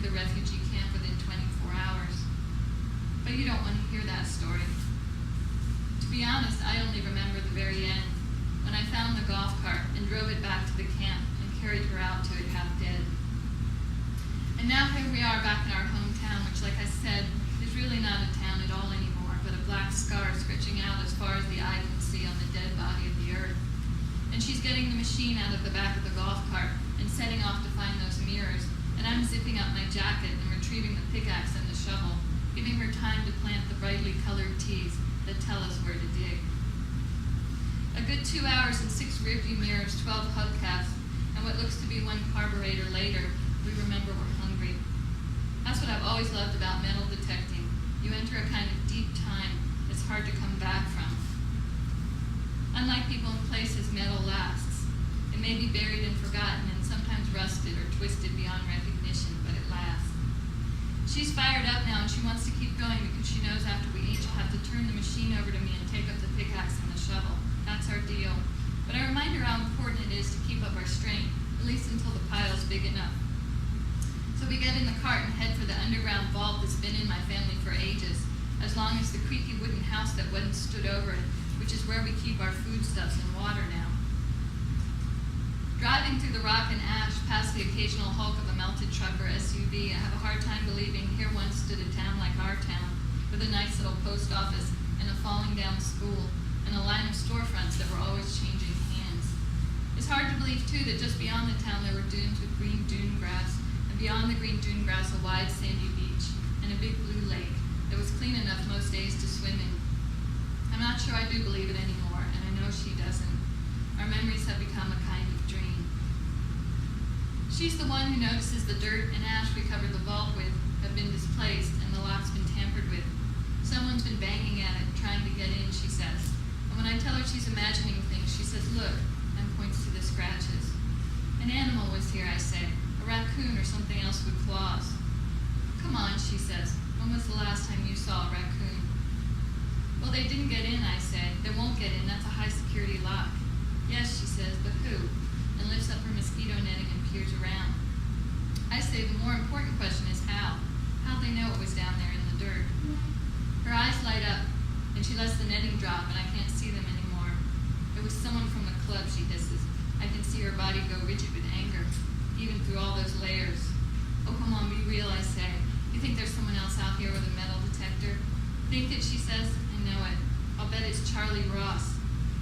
the refugee camp within 24 hours. But you don't want to hear that story. To be honest, I only remember the very end, when I found the golf cart and drove it back to the camp and carried her out to it half dead. And now here we are back in our hometown, which, like I said, is really not a town at all anymore, but a black scar stretching out as far as the eye can see on the dead body of the earth. And she's getting the machine out of the back of the golf cart and setting off to find those mirrors, and I'm zipping up my jacket and retrieving the pickaxe and the shovel, giving her time to plant the brightly colored T's that tell us where to dig. A good 2 hours and 6 rearview mirrors, 12 hubcaps, and what looks to be one carburetor later, we remember we're hungry. That's what I've always loved about metal detecting. You enter a kind of deep time that's hard to come back from. Unlike people in places, metal lasts. It may be buried and forgotten and sometimes rusted or twisted beyond recognition, but it lasts. She's fired up now and she wants to keep going because she knows after we each have to turn the machine over to me and take up the pickaxe and the shovel. That's our deal. But I remind her how important it is to keep up our strength, at least until the pile's big enough. So we get in the cart and head for the underground vault that's been in my family for ages, as long as the creaky wooden house that once stood over it, which is where we keep our foodstuffs and water now. Driving through the rock and ash past the occasional hulk of a melted truck or SUV, I have a hard time believing here once stood a town like our town, with a nice little post office and a falling down school, and a line of storefronts that were always changing hands. It's hard to believe, too, that just beyond the town there were dunes with green dune grass, and beyond the green dune grass a wide sandy beach, and a big blue lake that was clean enough most days to swim in. I'm not sure I do believe it anymore, and I know she doesn't. Our memories have become a kind of dream. She's the one who notices the dirt and ash we covered the vault with have been displaced and the lock's been tampered with. Someone's been banging at it, trying to get in, she says. And when I tell her she's imagining things, she says, "Look," and points to the scratches. An animal was here, I say, a raccoon or something else with claws. "Come on," she says. "When was the last time you saw a raccoon?" "Well, they didn't get in," I say. "They won't get in. That's a high-security lock." "Yes," she says, "but who?" And lifts up her mosquito netting and peers around. I say the more important question is how. How'd they know it was down there in the dirt? Her eyes light up, and she lets the netting drop, and I can't see them anymore. "It was someone from the club," she hisses. I can see her body go rigid with anger, even through all those layers. "Oh, come on, be real," I say. "You think there's someone else out here with a metal detector?" "Think it," she says. "I know it. I'll bet it's Charlie Ross."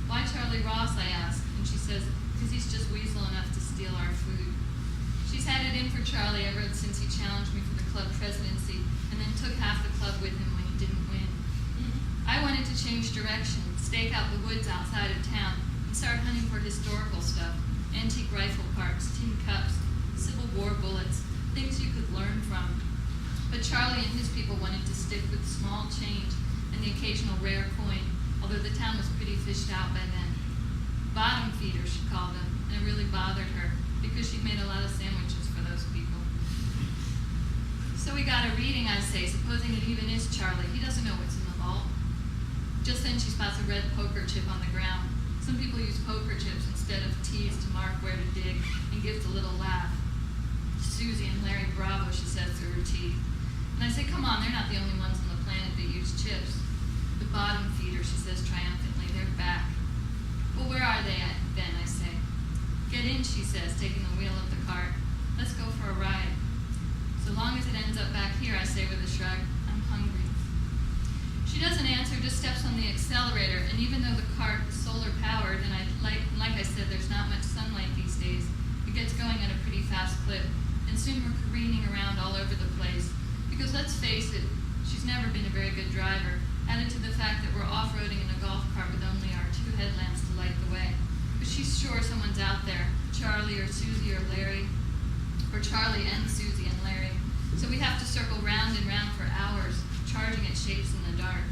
"Why Charlie Ross?" I ask, and she says, "Because he's just weasel enough to steal our food." She's had it in for Charlie ever since he challenged me for the club presidency and then took half the club with him when he didn't win. I wanted to change direction, stake out the woods outside of town, and start hunting for historical stuff, antique rifle parts, tin cups, Civil War bullets, things you could learn from. But Charlie and his people wanted to stick with small change and the occasional rare coin, although the town was pretty fished out by then. Bottom feeders, she called them, and it really bothered her because she'd made a lot of sandwiches for those people. "So we got a reading," I say, "supposing it even is Charlie. He doesn't know what's in the vault." Just then she spots a red poker chip on the ground. Some people use poker chips instead of T's to mark where to dig, and gives a little laugh. "Susie and Larry Bravo," she says through her teeth. And I say, "Come on, they're not the only ones on the planet that use chips." "The bottom feeder," she says triumphantly, "they're back." "Well, where are they at then?" I say. "Get in," she says, taking the wheel of the cart. "Let's go for a ride." "So long as it ends up back here," I say with a shrug. "I'm hungry." She doesn't answer, just steps on the accelerator, and even though the cart is solar powered, and like I said, there's not much sunlight these days, it gets going at a pretty fast clip, and soon we're careening around all over the place. Because let's face it, she's never been a very good driver, added to the fact that we're off-roading in a golf cart with only our 2 headlamps to light the way. But she's sure someone's out there, Charlie or Susie or Larry, or Charlie and Susie and Larry. So we have to circle round and round for hours, charging at shapes in the dark.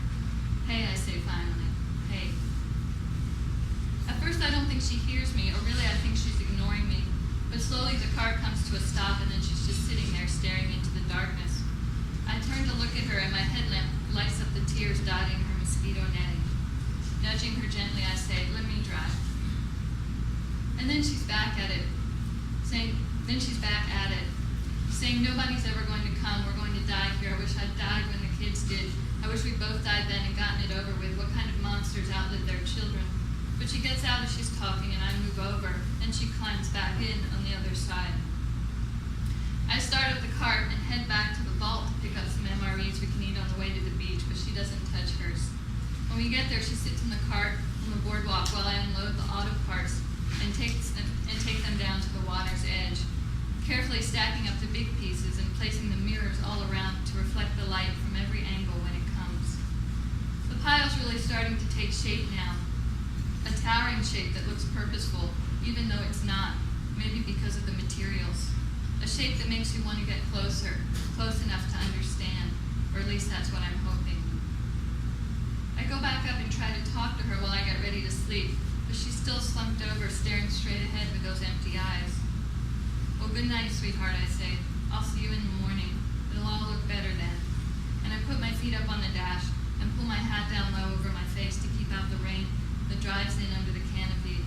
"Hey," I say finally, "hey." At first I don't think she hears me, or really I think she's ignoring me. But slowly the cart comes to a stop, and then she's just sitting there staring into the darkness. I turn to look at her, and my headlamp lights up the tears dotting her mosquito netting. Nudging her gently, I say, "Let me drive." And then she's back at it, saying saying, nobody's ever going to come. We're going to die here. I wish I'd died when the kids did. I wish we both died then and gotten it over with. What kind of monsters outlive their children? But she gets out as she's talking, and I move over, and she climbs back in on the other side. I start up the cart and head back to the vault to pick up some MREs we can eat on the way to the beach, but she doesn't touch hers. When we get there, she sits in the cart on the boardwalk while I unload the auto parts and take them down to the water's edge, carefully stacking up the big pieces and placing the mirrors all around to reflect the light from every angle when it comes. The pile's really starting to take shape now, a towering shape that looks purposeful, even though it's not, maybe because of the materials. A shape that makes you want to get closer, close enough to understand, or at least that's what I'm hoping. I go back up and try to talk to her while I get ready to sleep, but she's still slumped over, staring straight ahead with those empty eyes. Well, good night, sweetheart, I say. I'll see you in the morning. It'll all look better then. And I put my feet up on the dash and pull my hat down low over my face to keep out the rain that drives in under the canopy.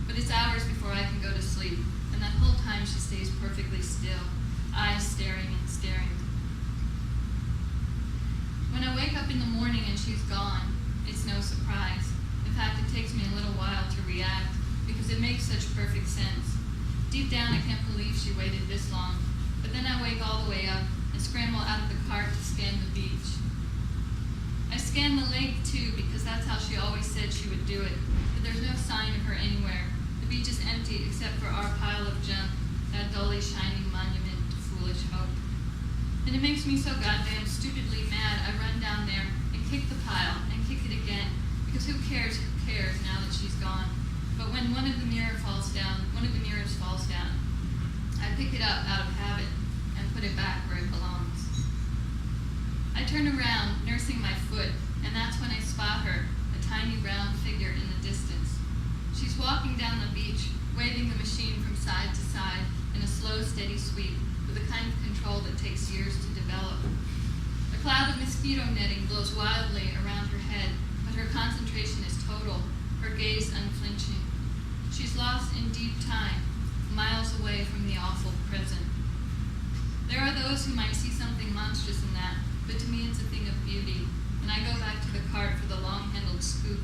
But it's hours before I can go to sleep, and that whole time she stays perfectly still, eyes staring and staring. When I wake up in the morning and she's gone, it's no surprise. In fact, it takes me a little while to react because it makes such perfect sense. Deep down, I can't believe she waited this long, but then I wake all the way up and scramble out of the cart to scan the beach. I scan the lake, too, because that's how she always said she would do it, but there's no sign of her anywhere. The beach is empty except for our pile of junk, that dully shining monument to foolish hope. And it makes me so goddamn stupidly mad, I run down there and kick the pile and kick it again, because who cares now that she's gone? But when one of the mirrors falls down, I pick it up out of habit and put it back where it belongs. I turn around, nursing my foot, and that's when I spot her, a tiny round figure in the distance. She's walking down the beach, waving the machine from side to side in a slow, steady sweep with the kind of control that takes years to develop. A cloud of mosquito netting blows wildly around her head, but her concentration is total, her gaze unflinching. She's lost in deep time, miles away from the awful present. There are those who might see something monstrous in that, but to me it's a thing of beauty, and I go back to the cart for the long-handled scoop